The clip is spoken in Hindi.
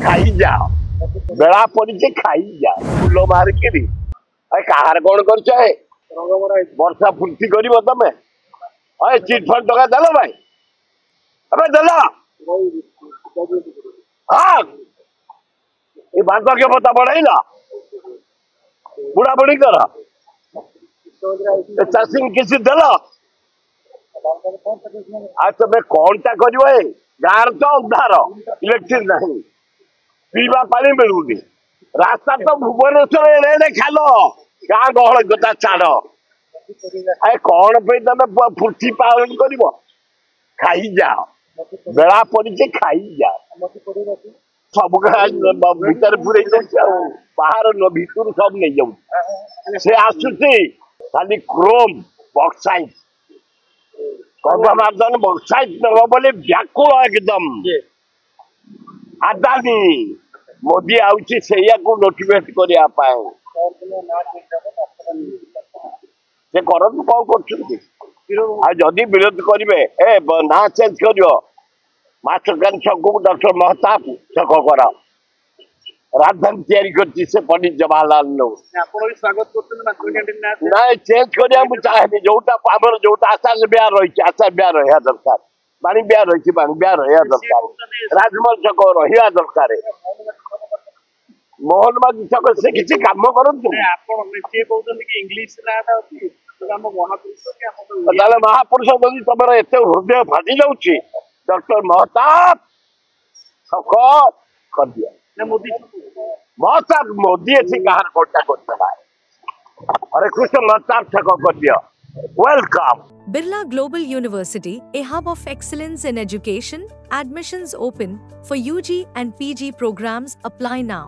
खाई जा बेला पड़ी खाई जा फुल मारिकी कहार कौन कर वर्षा फुर्ती कर तमें चिट फंड टका देल भाई अबे देल हाँ ये बांक के पता बढ़ाइल बुढ़ा बुढ़ी कर चाषी किसी देल आज तुम्हें कौन टा कर गाँव तो अंधार इलेक्ट्रिक नहीं पीवा पानी मिलूनी रास्ता तो भुवनेश्वर एड़े खाल गाँ गहल कथा छाड़ अरे कौन पे तुम फुर्ती पालन कर खाई जा बेला पड़ी खाई जा सब भीतर पूरे बाहर भीतर सब नहीं जाऊँ से आसुची खाली क्रोम बक्साइट कर्मार्जन बक्साइट नब बोले व्याकुल एकदम आदानी मोदी आउची सेया को नोटिफाइड करिया पाए से करन कौन करछुंती आ जदी विरोध करिवे ए ना चेंज करियो मास्टर कान छक डॉक्टर महताब छक करा राजधानी तैयारी करती से पंडित जवाहरलाल नेहरू आपण भी स्वागत करछन मास्टर कैंटीन ना ना चेंज करिया मु चाहेनी जोटा पावर जोटा आचार्य बिहार रही आचार्य बिहार रहा दरकार बाणी बिहार रही बाणी बिहार रहा दरकार राजमहल छक रहा दरकार मोहन बाग छक से किसी काम करंतु आपण जे कहउछन कि इंग्लिश ना अछि हम महापुरुष के आपण ताले महापुरुष जदी तमर एते हृदय फाटी जाउची डॉक्टर महताब छक कर दिया ना मोदी महताब मोदी ऐसी कहार कोटा करता है अरे कृष्ण महताब छक कर दिया welcome Birla Global University, a hub of excellence in education. Admissions open for UG and PG programs. Apply now.